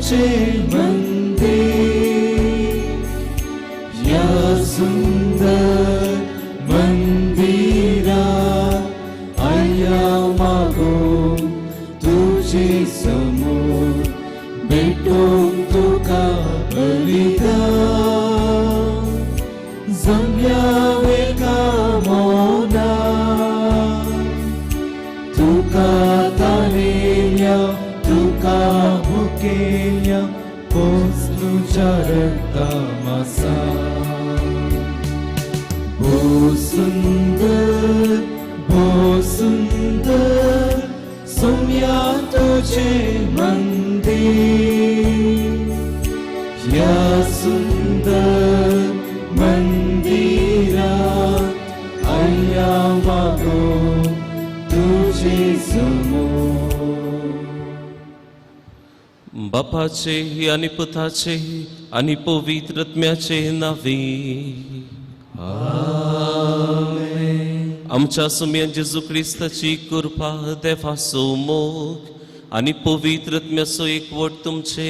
तुझे मंदिर, या सुंदर मंदिरात आया मागून तुझे समोर भेटून तुका बलिदान जमल्यावे कामना तुका तानेल्या तुका मुकेल्या पोचलुच्या रक्ता मासा भो सुंदर सोम्या तुझे मंदिर, या सुंदर मंदिरात आया मागून तुझे समोर. बापाचे आणि पुताचे आणि पवित्र आत्म्याचे नावे. आमच्या सुम्यान जेजू क्रिस्ताची कृपा देवाचो मोग आणि पवित्र आत्म्याचो एकवट तुमचे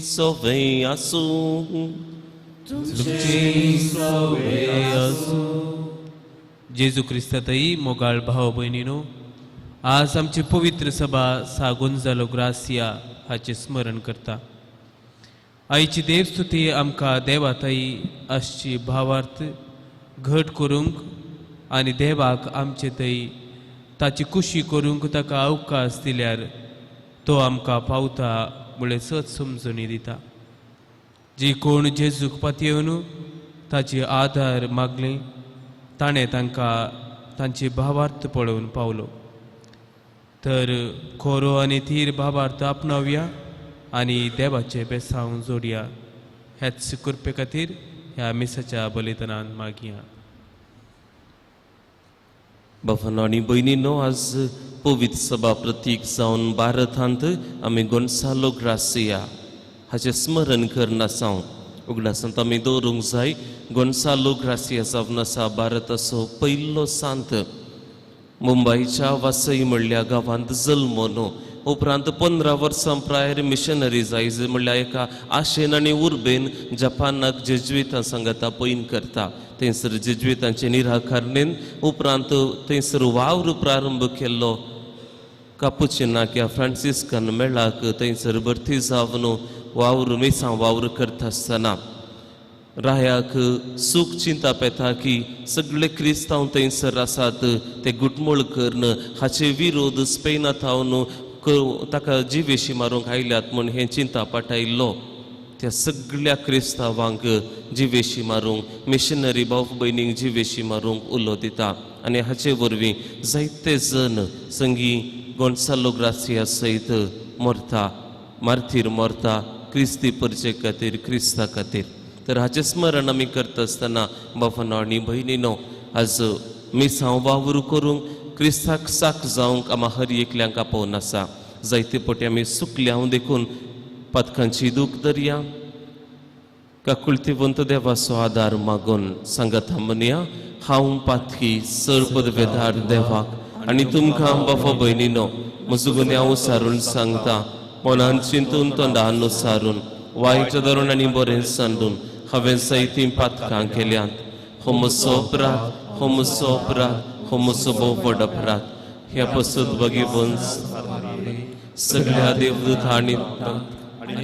सवय आसूं. जेजू क्रिस्तातही मोगाळ भाव भयणीनो, आज आमची पवित्र सभा सा गोंजालो ग्रासिया हाचे स्मरण करता. आईची देवस्तुती आमकां देवाताई आसची भावार्थ घट करूंक आनी देवाक आमचे थंय ताची खुशी करूंक ताका अवकाश दिल्यार तो आमकां पावता म्हळ्यार सत समजुनी दिता. जी कोण जेजूक पातयेवन ताची आदार मागले ताणें तांकां तांची भावार्थ पळोवन पावलो. तर खोरो आनी थीर भावार्थ आपणावया आनी देवाचे बेसांव जोडया. हेच कृपे खातीर ह्या मिसाच्या बलिदानान मागया. भावांनो आनी भयणींनो, आज पवित्र सभा प्रतीक जावन भारतांत आमी गोन्सालो ग्रासिया हाचें स्मरण करन आसां. उगडासांत आमी दवरूंक जाय, गोन्सालो ग्रासिया जावन आसा भारताचो पयलो सांत. मुंबयच्या वासई म्हणल्या गांवांत जल्मून उपरांत 15 वर्सां प्रायर मिशनरी जायज म्हणल्यार एका आशेन आनी उर्बेन जपानाक जेजुईतां संगता पयन करता. थंयसर जेजुईतांचे निराकारणेन उपरांत थंयसर वावर प्रारंभ केल्लो. कापुचिनाक या फ्रांसिस्कान मेळाक थंयसर भरती जावन वावर मेसां वावर करता आसतना रायाक सूख चिंता पेता की सगळे क्रिस्तांव थंयसर आसात ते गुटमोळ करन हाचे विरोध स्पेनांत हावन ताका जिवेशी मारूंक आयल्यात म्हूण हें चिंता पाटायल्लो. त्या सगळ्या क्रिस्तांवांक जिवेशी मारूंक, मिशनरी भाव भयणींक जिवेशी मारूंक उलो दिता. आनी हाचे वरवीं जायते जण संगी गोन्सालो ग्रासिया सयत मरता, मार्थीर मरता क्रिस्ती परिचे खातीर, क्रिस्ता खातीर. तर हाचें स्मरण आमी करता आसतना भावांनो आनी भयणींनो, आज मिसांव वावर करूंक क्रिस्ताक साक जावंक आमी हर एकल्यांक आपोवन आसा. जायते फावटी आमी सुकल्यांव देखून पातकांची दूख धरया. काकुळतिवंत देवाचो आदार मागून सांगाता म्हणया, हांव पातकी सरपद वेदार देवाक आनी तुमकां बाबा भयणीनो म्हजो गुन्यांव सारून सांगता. मनान चिंतून तोंडान सारून वायट धरून आनी बरें सांडून हांवें जायतीं पातकां केल्यांत. हो म्हजो अपराध, हो म्हजो अपराध, हो म्हजो भोव व्हड अपराध. ह्या पसत भगिवन सगळ्या देवदूतांनी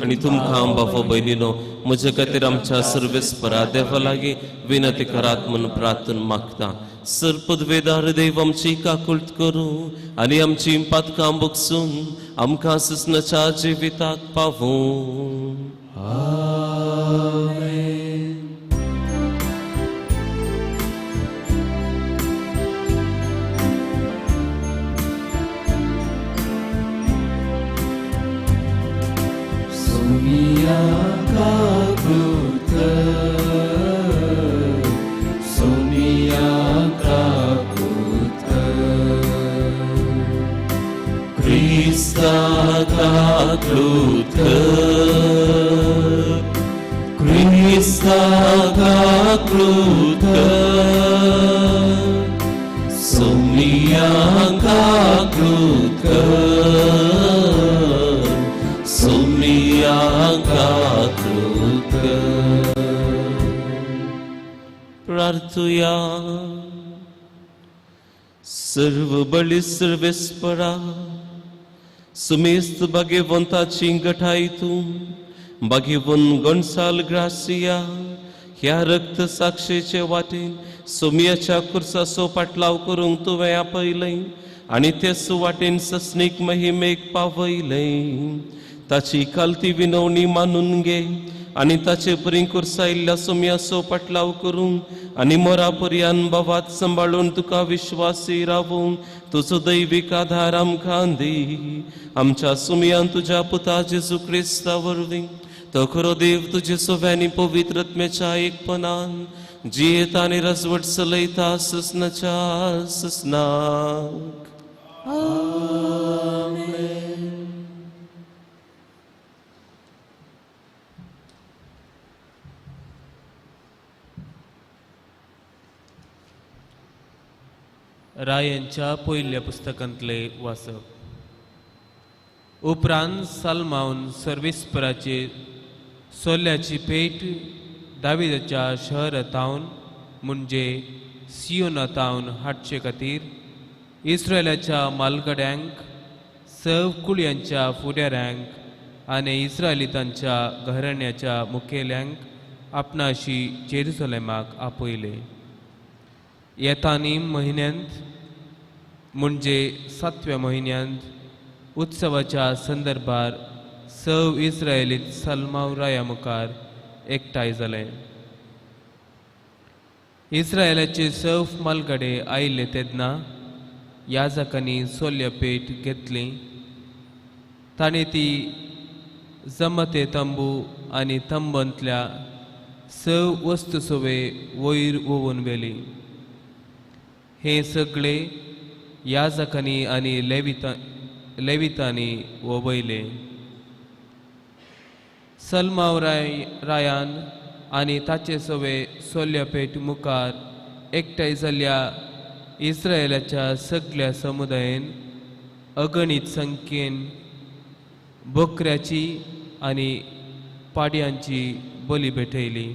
आनी तुमकां बाबा भयणीनो म्हजे खातीर आमच्या सर्वेस्परा देवा लागीं विनती करात म्हूण प्रार्थना मागता. सरपद वेदार देव आमची काकुळट करूं आनी आमची पातकां बोगसून आमकां ससनाच्या जिविताक पावूं. आमेन. Somia kakrut, Somia kakrut, Krista kakrut, Krista kakrut, Somia kakrut, Somia प्रार्थुया. सर्व बळी सर्वेस्परा, सुमेस्त भाग्यवंताची गठाईतून भाग्यवन गोन्साल ग्रासिया ह्या रक्त साक्षेचे वाटेन सोमियाच्या कुर्साचो पाटलाव करूंक तुवें आपयलय आनी तेच वाटेन सस्नीक महिमेक पावयलय. ताची खालती विनवणी मानून घे आनी ताचे परी कुर्सायल्ल्या सोमयाचो पाटलाव करूंक आनी मोरा पर्यान भावात सांबाळून तुका विश्वासी रावूंक तुजो दैवीक आधार आमकां दी. आमच्या सुमयान तुज्या पुता जेजू क्रिस्ता वरवीं तो खरो देव तुजे सोव्यानी पवित्रत्मेच्या एकपणान जियेत आनी राजवट चलयता ससनाच्या ससनाक. रायांच्या पयल्या पुस्तकांतले वाचप. उपरांत साल्मावन सर्वेस्पराचे सोल्याची पेट दाविदाच्या शहरातावन म्हणजे सियोनातावन हाडचे खातीर इस्रायलाच्या मालगड्यांक, सव कुळयांच्या फुडाऱ्यांक आनी इस्रायलितांच्या घराण्याच्या मुखेल्यांक आपणाशी जेरुसलेमाक आपयले. येतानीम म्हयन्यांत म्हणजे 7व्या म्हयन्यांत उत्सवाच्या संदर्भार सव इस्रायलीत साल्मावराया मुखार एकठांय जाले. इस्रायलाचे सव मालगडे आयिल्ले तेन्ना याजकांनी सोल्या पेट घेतली. तांणी ती जमते तंबू आनी तंबांतल्या सव वस्तू सोवे वयर वोवून व्हेली. हे सगळे याजकांनी आनी लेवितांनी वोवयले. सल्मावरायान आनी ताचे सवे सोल्या पेट मुखार एकठांय जाल्ल्या इस्रायलाच्या सगळ्या समुदायान अगणित संख्येन बकऱ्याची आनी पाडयांची बली भेटयली.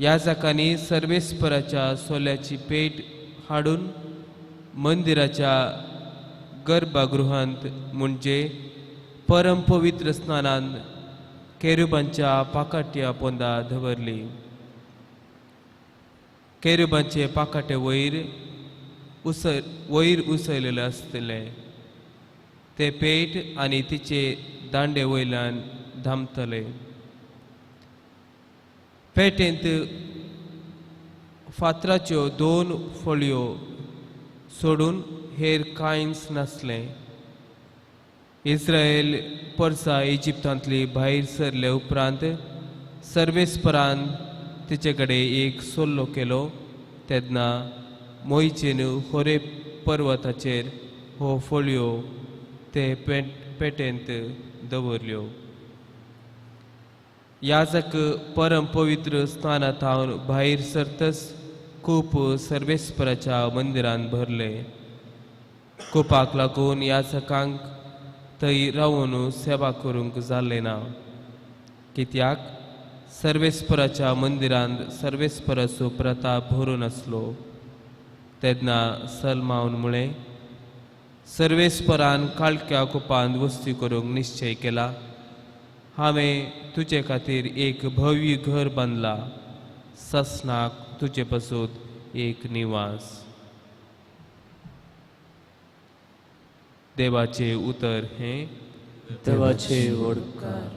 याजकांनी सर्वेस्पराच्या सोल्याची पेट हाडून मंदिराच्या गर्भगृहांत म्हणजे परम पवित्र स्नानांत केरुबांच्या पाकाट्या पोंदा दवरली. केरुबांचे पाकाटे वयर उसयलेले आसतले. ते पेट आनी तिचे दांडे वयल्यान धामतले. पेटेंत फातराच्यो 2 फळयो सोडून हेर कांयच नासले. इस्रायल परसा इजिप्तांतली भायर सरले उपरांत सर्वेस्परान तिचे कडेन एक सोल्लो केलो तेन्ना मोईचेन होरे पर्वताचेर हो फळयो ते पेटेंत दवरल्यो. याजक परम पवित्र स्थानांत हावन भायर सरतच खूप सर्वेस्पराच्या मंदिरान भरले. कुपाक लागून याजकांक थंय रावून सेवा करूंक जाल्लें ना. कित्याक सर्वेस्पराच्या मंदिरांत सर्वेस्पराचो प्रताप भरून आसलो. तेन्ना सल्मावन म्हळें, सर्वेस्परान काळक्या कुपांत वस्ती करूंक निश्चय केला. हांवें तुजे खातीर एक भव्य घर बांदला. ससनाक तुजे पासून एक निवास. देवाचे उतर हे देवाचे वडकार.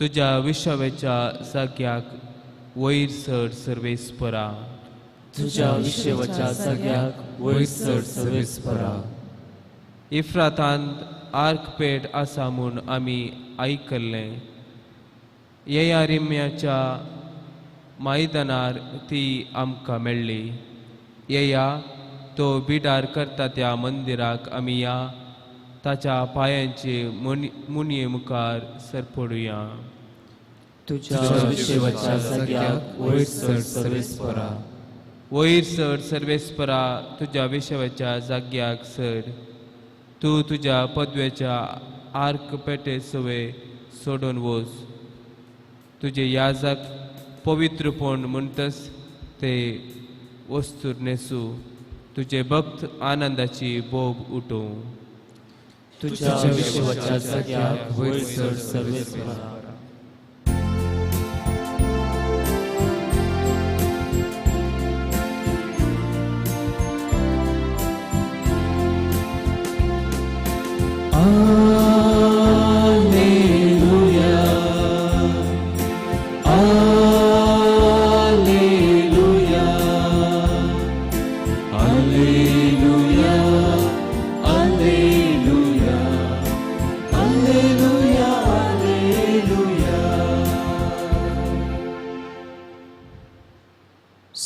तुज्या विश्वाच्या जाग्याक वयर चड सर्वेस्परा. तुज्या विशेवाच्या जाग्याक वयर चड सर्वेस्परा. इफ्रातांत आर्क पेट आसा म्हूण आमी आयकल्लें. येयारिम्याच्या मैदानार ती आमकां मेळ्ळी. येया तो बिडार करता त्या मंदिराक आमी या. ताच्या पांयांचे मुनये मुखार सरपडुया. तुज्या विशेवाच्या जाग्याक वयर चड सर्वेस्परा. वयर चड सर्वेस्परा. तुज्या विशेवाच्या जाग्याक चड. तूं तुज्या पदवेच्या आर्क पेटे सवे सोडून वच. तुजे याजक पवित्रपण म्हणटस ते वस्तूर नेसू तुझे भक्त आनंदाची बोब उठो तुझ्या विश्वाच्या जाग्याक वयर सर्वेस्परा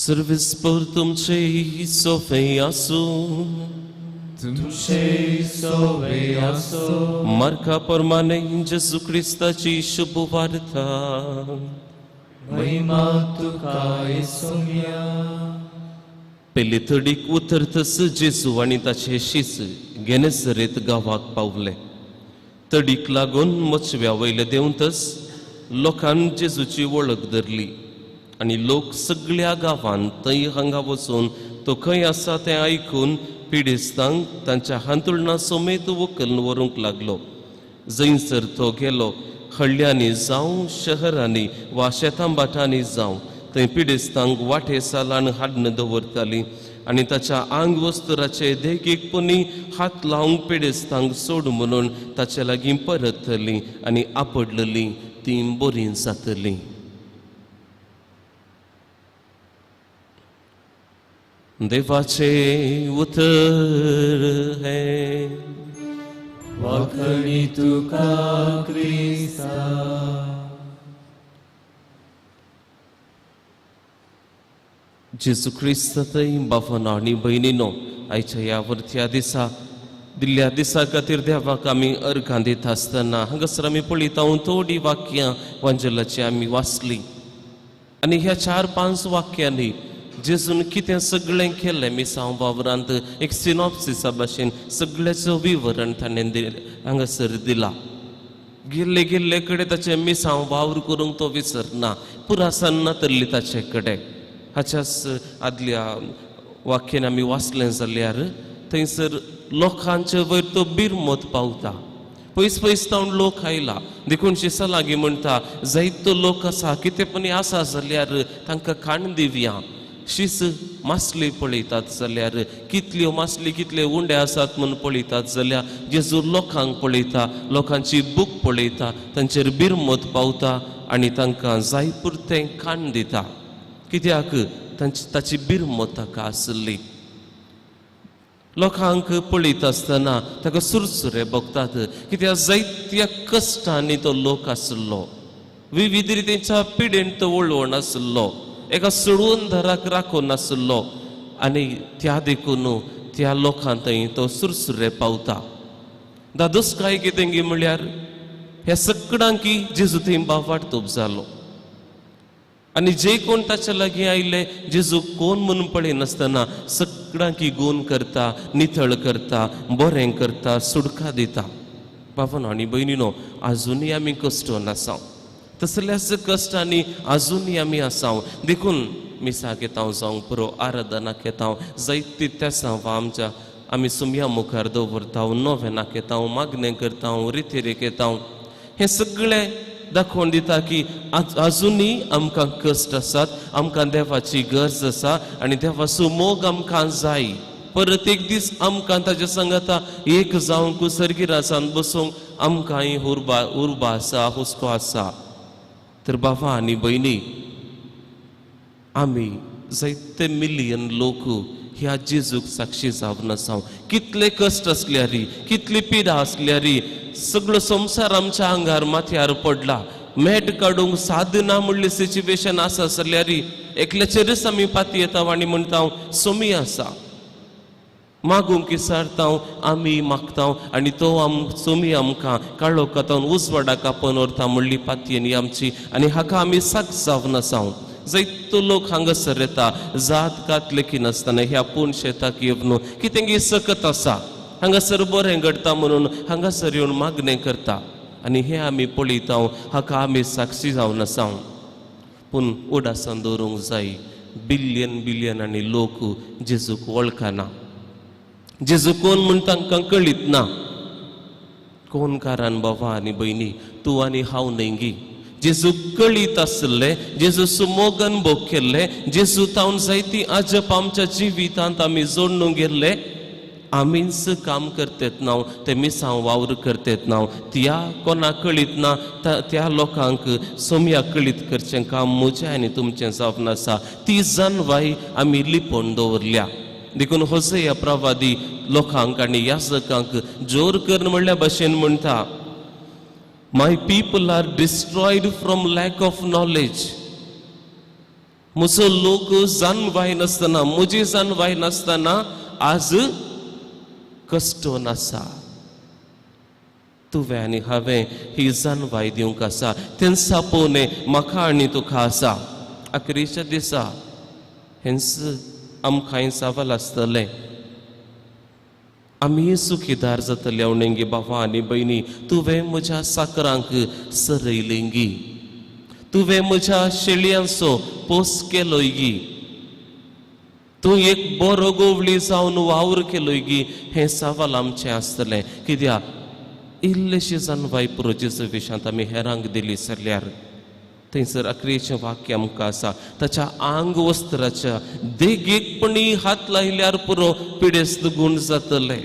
सर्वेस्पर तुमचे सोफे आसू तुमचे सोवे आसो मार्का प्रमाणे जेजू ख्रिस्ताची शुभ वार्ता महिमा तुका येसुया पयले थडीक उतरतस जेजू आनी ताचे शिस गेनेसरेत गांवाक पावले. थडीक लागून मचव्या वयले देंवतस लोकांन जेजूची वळख धरली आनी लोक सगळ्या गांवांत थंय हांगा वचून तो खंय आसा तें आयकून पिडेस्तांक तांच्या हांतुरणां समेत व्हंकल व्हरूंक लागलो. जंयसर तो गेलो हळ्यांनी जावं शहरांनी वा शेतांबाटांनी जावं थंय पिडेस्तांक वाटे सालान हाडून दवरतालीं आनी ताच्या आंग वस्त्राचे देखीकपणी हात लावंक पिडेस्तांक सोड म्हणून ताचे लागीं परतलीं आनी आपडलेलीं तीं बरीं जातलीं. देवाचे उतर है वाखणी तुका क्रिस्ता जेजू ख्रिस्तातय बाफानो आनी भयणीनो आयच्या ह्या वर्थ्या दिसा दिल्ल्या दिसा खातीर देवाक आमी अर्घां दिता आसतना हांगासर आमी पळयता थोडी वाक्यां वांजेलाची आमी वाचली आनी ह्या 4-5 वाक्यांनी जेजून कितें सगळें केलें मिसांव वावरांत एक सिनॉप्सिसा भाशेन सगळ्याचो विवरण ताणें हांगासर दिला. गेल्ले गेल्ले कडेन ताचे मिसांव वावर करूंक तो विसरना पुरासान्ना तरली ताचे कडेन. हाच्याच आदल्या वाक्यान आमी वाचलें जाल्यार थंयसर लोकांचे वयर तो बिरमत पावता. पयस पयस तावन लोक आयला देखून शिसा लागीं म्हणटा जायतो लोक आसा कितें पण आसा जाल्यार तांकां खाण दिवया. शीस मासली पळयतात जाल्यार कितल्यो मासली कितले उंडे आसात म्हूण पळयतात जाल्यार जेजू लोकांक पळयता लोकांची बूक पळयता तांचेर बिरमत पावता आनी तांकां जाय पुरतें खाण दिता. कित्याक ताची बिरमत ताका आसली. लोकांक पळयता आसतना ताका सुरसुरे भोगतात कित्याक जायत्या कश्टांनी तो लोक आसलो विविध रितीच्या पिडेन तो वळवण आसलो एका सोडून धराक राखून नासलो आनी त्या देखून त्या लोकां थंय तो सुरसुरे पावता. दादोसकाय कितें गे म्हळ्यार ह्या सगळ्यांक जेजू थंय वाटतूप जालो आनी जे कोण ताच्या लागीं आयले जेजू कोण म्हणून पळयनासतना सगळ्यांक गोन करता नितळ करता बरें करता सुडका दिता. बाबानो आनी भयणीनो आजुनूय आमी कश्टान आसा तसल्याच कश्टांनी आजुनूय आमी आसा देखून मिसाक येता जावं पुरो आराधनाक येता जायती तेसां वा आमच्या आमी सुमया मुखार दवरता नोवेनाक येता मागणें करता रितीरेक येता हें सगळें दाखोवन दिता की आजुनूय आमकां कश्ट आसात आमकां देवाची गरज आसा आनी देवाचो मोग आमकां जाय. परत एक दीस आमकां ताच्या सांगाता एक जावं कुसरगिरासान बसूंक आमकांय उर्बा आसा हुस्को आसा. तर बाबा आनी भयणी आमी जायते मिलियन लोक ह्या जेजूक साक्षी जावन आसा. कितले कश्ट आसल्यार कितली पिडा आसल्यार सगळो संवसार आमच्या आंगार माथ्यार पडला मेट काडूंक साधना म्हणली सिच्युएशन आसा जाल्यार एकल्याचेरच आमी पाती येता आनी म्हणटा सोमी आसा मागूंक विसारता आमी मागता आनी तो सोमी आमकां काळो कातावन उजवाडा कापून व्हरता म्हणली पातयेनी आमची आनी हाका आमी साक जावन आसा. जायतो लोक हांगासर येता जात कात लेखी नासतना ह्या पूण शेताक येवन कितें सकत आसा हांगासर बरें घडटा म्हणून हांगासर येवन मागणें करता आनी हें आमी पळयता हाका आमी साक्षी जावन आसा. पूण उडासान दवरूंक जाय बिलियन आनी लोक जेजूक वळखना जेजू कोण म्हूण तांकां कळीत ना कोण कारण बाबा आनी भयणी तूं आनी हांव न्हय जेजू कळीत आसले जेजू सुमोगन भोग केल्ले जेजू तावन जायती अजप आमच्या जिवितांत आमी जोडून गेल्ले आमीच काम करतात नाव ते मिसांव वावर करतात नाव त्या कोणाक कळीत ना त्या लोकांक सोम्याक कळीत करचें काम म्हजें आनी तुमचें जावन आसा ती जानवाय आमी लिपोवन दवरल्या देखून होसेया प्रवादी लोकांक आनी याजकांक जोर कर म्हणल्या भाशेन म्हणटा my people are destroyed from lack of knowledge म्हजो लोक जानवाय नासतना म्हजी जानवाय नासतना आज कश्टोन आसा तुवें आनी हांवें ही जानवाय दिवंक आसा तें सापोवने म्हाका आनी तुका आसा अखेरेच्या दिसा हेंच आमकांय सावल आसतलें आमी सुखीदार जातले अवणेंगी बाबा आनी भयणी तुवें म्हज्या साकरांक सरयलेंगी तुवें म्हज्या शेळयांचो पोस केलोय गी तूं एक बरो गोवळी जावन वावर केलोय गी हें सावाल आमचें आसतलें कित्याक इल्लेशी जानवाय पुरो जेजू विशांत आमी हेरांक दिली जाल्यार थंयसर अखेरेचें वाक्य आमकां आसा ताच्या आंग वस्त्राच्या देगेकपणी हात लायल्यार पुरो पिडेस्त गूण जातले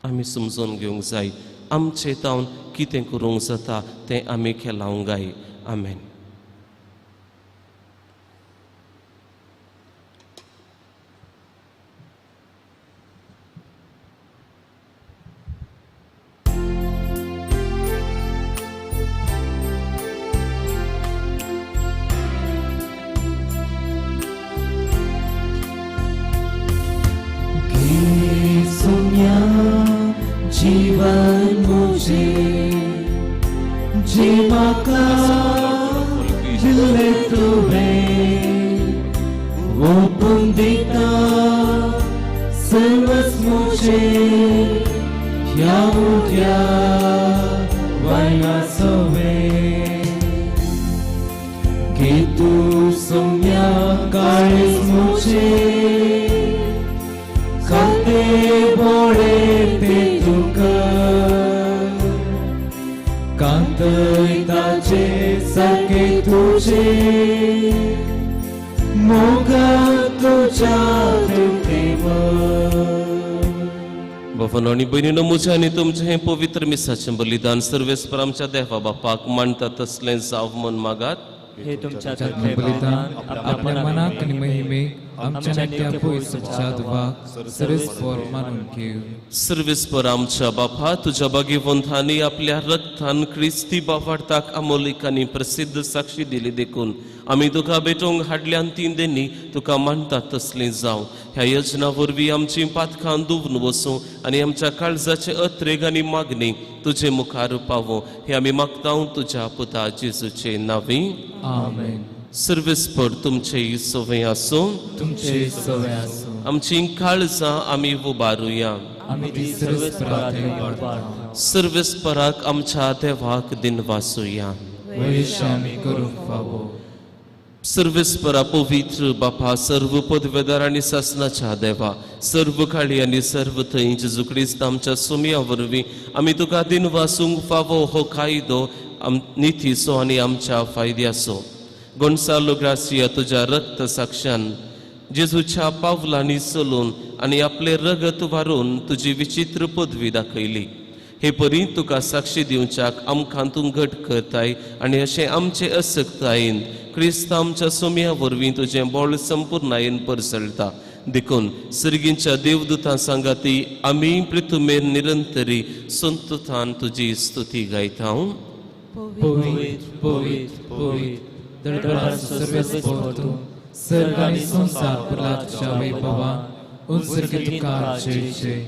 आमी समजून घेवंक जाय आमचे तावन कितें करूंक जाता तें आमी केलांक जाय आमेन जीवन मुझे जे म्हाका दिले तुवें ओपून दिता सर्वच मुझे ह्या उद्या वायना सोवे घे तू सोम्या काळीज मुझे खाते बोळे ते तुका कांतयताचे सारखे तुझे मोगा तुझ्या बाबा आणि बहिणीनो म्हजें आनी तुमचें हें पवित्र मिसाचें बलिदान सर्वेस्पर आमच्या देवा बापाक मानता तसलें जाव म्हूण मागात हे तुमच्या बलिदान आपल्या मनाक आणि महिमे आमच्या नित्य पवित्र सर्वेस्पर मानून घेऊ सर्वेस्पर आमच्या बापा तुझ्या भाग्यवंतांनी आपल्या रक्तान क्रिस्ती बावार्थाक अमोलिक आनी प्रसिद्ध साक्षी दिली देखून आमी तुका भेटोवंक हाडल्यान तीन देनी तुका मानता तसलें जावं ह्या यजना वरवीं आमची पातकां दुवून वसूं आनी आमच्या काळजाचे अत्रेग आनी मागणी तुजे मुखार पावो हे आमी मागतां तुज्या पुता जेजूचे नांवी आमेन सर्वेस्पर तुमचे सवय आसूं तुमचे सवय आसूं आमची काळजां आमी उबारुया आमी ती सर्वेस्पराक सर्वेस्पराक आमच्या देवाक दिन वासुया वैश आमी करूंक फावो सर्वेस्परा पवित्र बापा सर्व पदवेदार आनी सासनाच्या देवा सर्व काळी आनी सर्व थंय जेजू क्रिस्त आमच्या सुमया वरवीं आमी तुका दिन वासूंक फावो हो कायदो नितीचो आनी आमच्या फायद्याचो गोन्सालो ग्रासिया तुज्या रक्त साक्षान जेजूच्या पावलांनी चलून आनी आपले रगत वारून तुजी विचित्र पदवी दाखयली हे परी तुका साक्षी दिवच्याक आमकां तूं घट करताय आनी अशें आमचे असक्तायेन क्रिस्त आमच्या सोम्या वरवीं तुजें बोळ संपूर्णायेन परसळटा देखून सर्गींच्या देवदूतां सांगाती आमी पृथ्वीमेर निरंतरी संततान तुजी स्तुती गायता पवित्र पवित्र पवित्र दरबार सर्वेस्पर तूं सर्ग आनी संसार प्रल्हादच्या वैभवान उंचरकितकार जय जय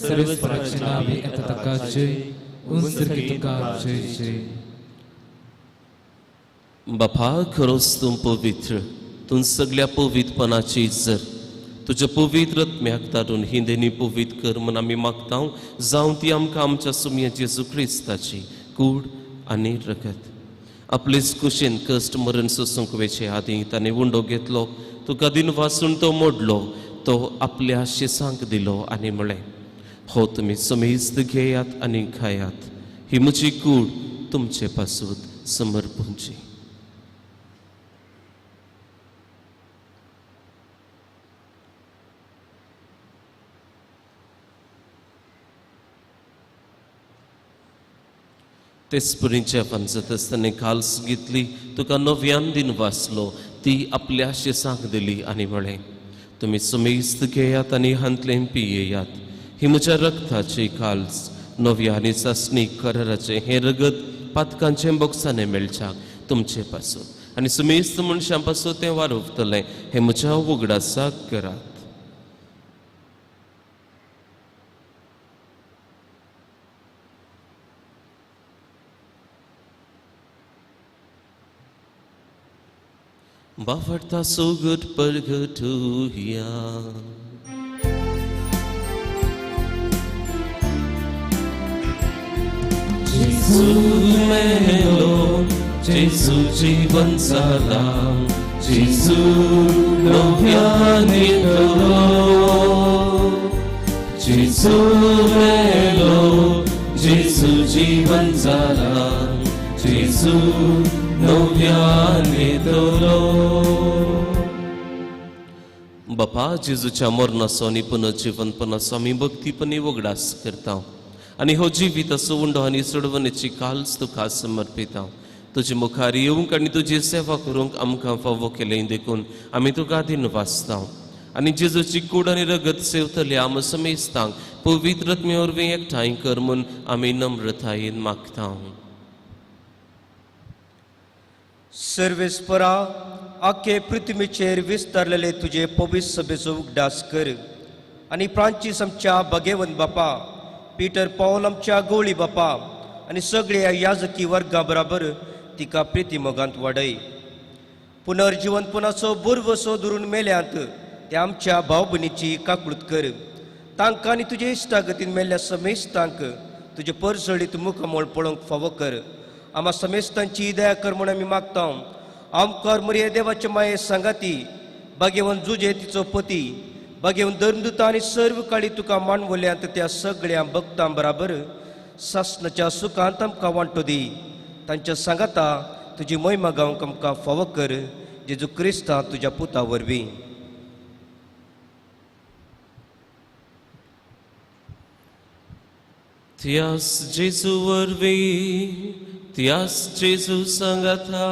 सर्वेस्पराचे नावे येता ताका जय उंचरकितकार जय जय बापा खरोच तूं पवित्र तूं सगळ्या पवित्रपणाची इज्जत तुज्या पवित्र आत्म्याक धाडून ही देणी पवित्र कर म्हूण आमी मागता जावं ती आमकां आमच्या सुमया जेजू क्रिस्ताची कूड आनी रगत आपलेच कुशीन कश्ट मरण सोसूंक वेचे आदी ताणे उंडो घेतलो तुका दिन वाचून तो मोडलो तो आपल्या शिसांक दिलो आनी म्हळें हो तुमी समेस्त घेयात आनी खायात ही म्हजी कूड तुमचे पासून समर्पणची. तेच परीच्या पंचत असताना काल्स घेतली तुका नव्यान दिन वाचलो ती आपल्या शिसांक दिली आनी म्हळें तुमी समेस्त घेयात आनी हांतले पियेयात ही म्हज्या रक्ताची काल्स नव्या आनी चाचणी कराराचे हे रगत पातकांचे बोक्साने मेळच्याक तुमचे पासून आनी समेस्त मनशां पासून तें वारोवतलें हे म्हज्या उगडासाक करात. Bavarta so good purgatoria. Jesu melo, Jesu जीवन साला, Jesu noviani dolo. Jesu melo, Jesu जीवन साला, Jesu noviani dolo. बापा जेजूच्या मरणाचो आनी पुनर्जीवनपणाचो आमी भक्तीपणी वगडास करता आनी हो जिवीत असो उंडो आनी सोडवणेची काल्स तुका समर्पिता. तुजे मुखार येवंक आनी तुजी सेवा करूंक आमकां फावो केलें देखून आमी तुका दिन वाचता आनी जेजूची कूड आनी रगत सेवतले आम समेस्तांक पवित्र आत्मे वरवीं एकठांय कर म्हूण आमी नम्रतायेन मागता. सर्वेस्परा आखे पृथ्वीचेर विस्तारलेले तुझे पवित्र सभेचो उगडास कर आनी फ्रांचीस आमच्या भगेवन बापा पीटर पौल आमच्या गोळी बापा आनी सगळ्या याजकी वर्गा बराबर तिका प्रिती मोगांत वाडय. पुनर्जीवनपणाचो बुरवसो धरून मेल्यांत त्या आमच्या भाव भयणीची काकूळट कर. तांकां आनी तुजे इश्टागतीन मेल्ल्या समेस्तांक तुजे परसळीत मुखामोळ पळोवंक फावो कर. आम्हा समेस्तांची दया कर म्हूण आमी मागता. आमकां मरे देवाचे माये सांगाती भाग्यवन जुजे तिचो पती भाग्यवन धर्मदूता आनी सर्व काळी तुका मानवल्यांत त्या सगळ्या भक्तां बराबर सासणाच्या सुखांत आमकां वांटो दी. तांच्या सांगाता तुजी महिमा गावंक आमकां फावो कर जेजू क्रिस्ता तुज्या पुता वरवीं. Tias Jesu वरवीं Tias Jesu सांगाता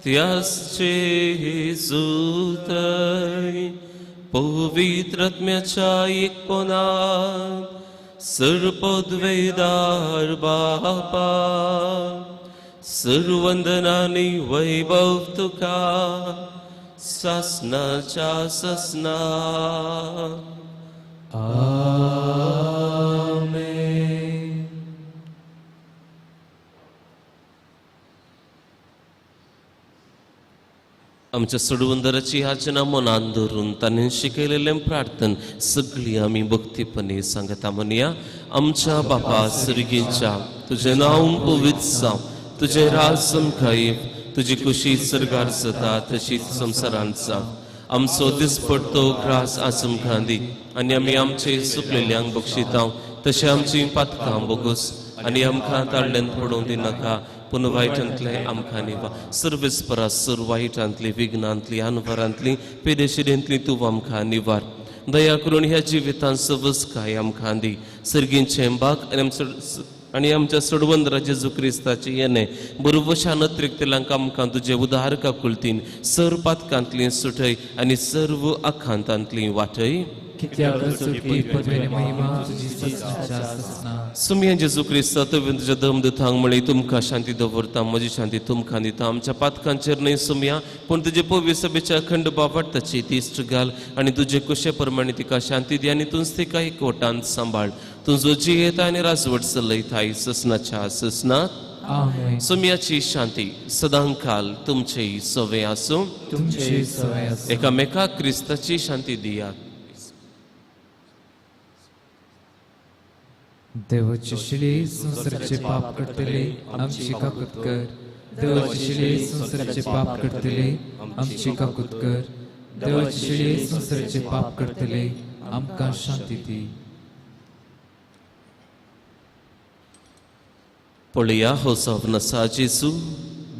Tias Jesu थंय पवित्र आत्म्याच्या एकपणात सर्वपदवेदार बापा सर्ववंदनानी वैभव तुका सासणाच्या ससना. आमच्या सोडवंदराची याचना मनात धरून ताणें शिकयलेलें प्रार्थन सगळीं आमी भक्तीपणी सांगता म्हणया. आमच्या बापा सर्गीच्या तुजें नांव पवित्र जावं तुजें राज समखायव तुजी खुशी सरगार जाता तशीच संवसारांत जावं. आमचो दिसपडतो ग्रास आमकां दी आनी आमी आमचे सुकलेल्यांक बक्षिता तशें आमची पातकां बोगूस आनी आमकां ताळ्यान पडोवंक दिनाका पूण वायटांतले आमकां निवा. सर्वेस्परा सर वायटांतली विघ्नांतली अनवरांतली पेदेशिरेंतली तूं आमकां निवार. दया करून ह्या जिवितांत सवस्काय आमकां दी. सर्गींचें बाग आनी आमच्या सोडवंदरा जेजू क्रिस्ताचें येणें बरोवशान अतिरिक्तल्यांक आमकां तुजे उदार काकुलतीन सर पातकांतली सुटय आनी सर्व आखांतांतली वाटय. सुमया जेजू क्रिस्ता तुवें तुज्या धर्मदूतांक म्हळें तुमकां शांती दवरता म्हजी शांती तुमकां दिता. आमच्या पातकांचेर न्हय सुमया पूण तुजे पवित्र सभेच्या अखंड बाबाटाची तिश्ट घाल आनी तुजे कुशे प्रमाणे तिका शांती दी आनी तुज तिका एकवटांत सांबाळ. तुजो जियेता आनी राजवट चलयताय ससनाच्या ससनात. सुमयाची शांती सदांकाल तुमचेय सवे आसूं. एकामेकाक क्रिस्ताची शांती दियात. देवाची शिडी संसाराचे पाप करतले आमची काकूत कर. देवाचे शिळे संसाराचे पाप करतले आमची काकूत कर. देवाचे शिळे संसाराचे पाप करतले आमकां शांती दी. पळया हो सवनसा जेजू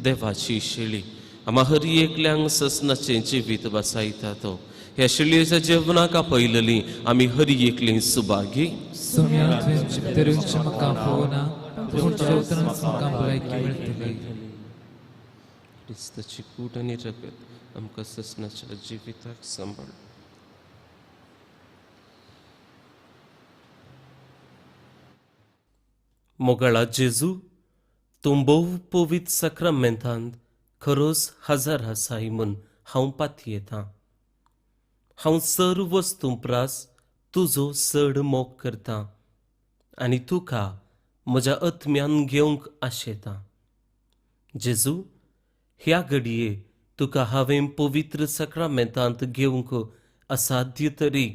देवाची शिळी आम्हा हरी एकल्यांक ससनाचें जिवीत बसायता तो. ह्या शिळयेच्या जेवणाक पयलली आमी हरी एकली सुभागी. सोम्या तुझ्या भितरूंचे म्हाका फोना पूण तुज्या उतरांच म्हाका भलायकी मेळटली. क्रिस्ताची कूड आनी रगत आमकां ससनाच्या जिविताक सांबाळ. मोगाळा जेजू तूं भोव पवित्र सक्रामेंतांत खरोच हजार आसाय म्हूण हांव पातयेतां. हांव सर्व वस्तू प्रास तुजो चड मोग करतां आनी तुका म्हज्या आत्म्यान घेवंक आशेतां. जेजू ह्या घडये तुका हांवें पवित्र सक्रामेंतांत घेवंक असाध्य तरी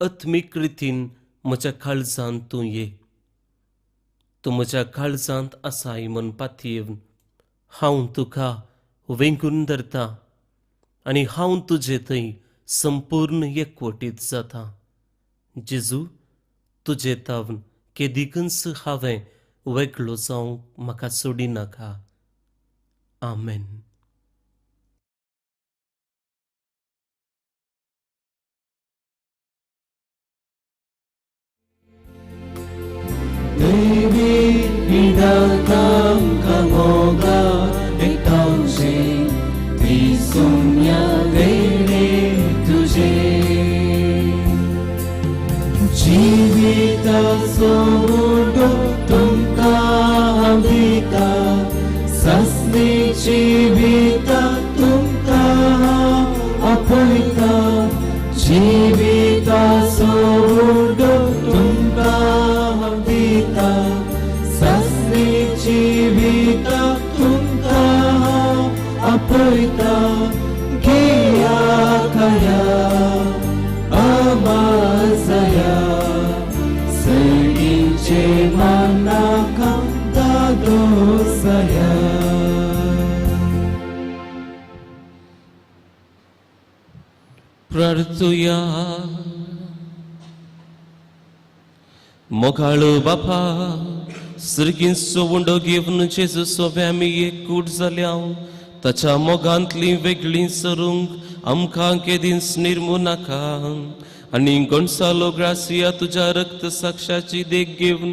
आत्मीक रितीन म्हज्या काळजांत तूं ये. तूं म्हज्या काळजांत आसाय म्हूण पातयेवन हांव तुका वेंगून धरतां आनी हांव तुजे थंय संपूर्ण एकवटीत जाता. जेजू तुजे तावन केदिकच हांवें वेगळो जावंक म्हाका सोडी नाका. आमेन. Baby, hidatang kamoga ikaw siya pisumya dene tuje. Jivita somundo tumka ambika sasni jivita tumka apoita. Jivita somundo tumka sasni jivita tumka apoita. Giya kaya amazaya seginche manakam dadosaya. प्रार्थुया. मोगाळो बापा सर्गीन सोवंडो घेवन जेजू सोबे आमी एकूट जाल्या ताच्या मोगांतली वेगळी सरूंक आमकां केदींच निर्मू नाका. आनी गोन्सालो ग्रासिया तुज्या रक्त साक्षाची देख घेवन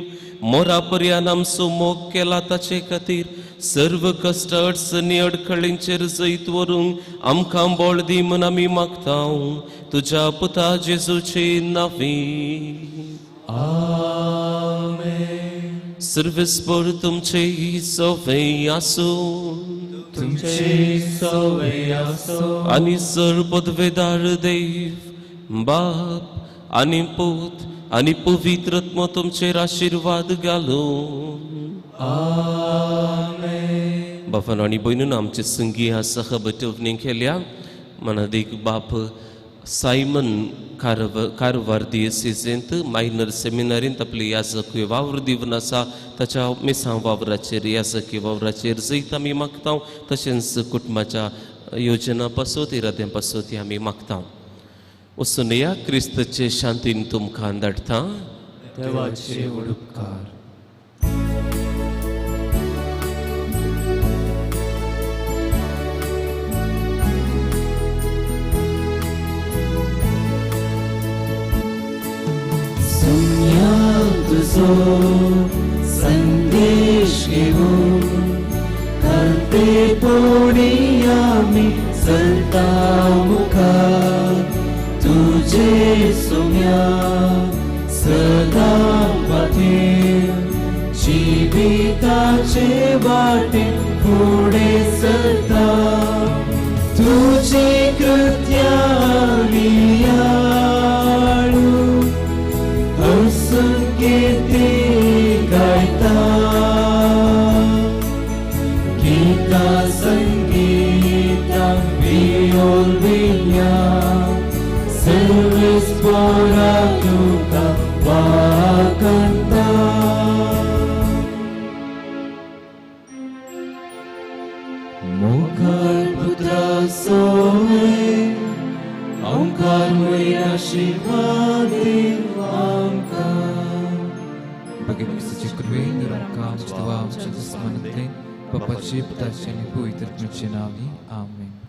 मोरा पर्यान आमचो मोग केला ताचे खातीर सर्व कश्ट अडचणी अडखळींचेर जैत व्हरूंक आमकां बळ दी म्हूण आमी मागतां तुज्या पुता जेजूचे नांवी. आमेन. सर्वेस्पर तुमचे सवय आसूं. तुमचे सवय आसूं. आनी सर्वपदवेदार देव बाप आनी पूत आनी पवित्र आत्मा तुमचेर आशीर्वाद घालूं. आमेन. बापानो आनी भयणीनो आमचे संगी ह्या सहबटवणी केल्या मनादेक बाप सायमन कारवार दियेसीजेंत मायनर सेमिनारींत आपली याजकी वावर दिवन आसा ताच्या मेसां वावराचेर याजकी वावराचेर जैत आमी मागतां. तशेंच कुटुंबाच्या योजना पासत इराद्यां पासत आमी मागतां. वचून या क्रिस्तचे शांतीन तुमकां धाडटा. देवाचे उपकार. तुझो संदेश घेऊन करते पोणी आमी चलता मुखार. तुझे सोम्या सदा पाथेर जिविताचे वाटे फुडे चलता. तुझी कृत्या संकेते गायता. गीता संगीता वियोल विज्ञा सर्वेस पोरा तुका वाकंता. बगे Cristo crveni ręka, czytała przez smanty, popatrzył ptacie nie pójdę w nami. Amen.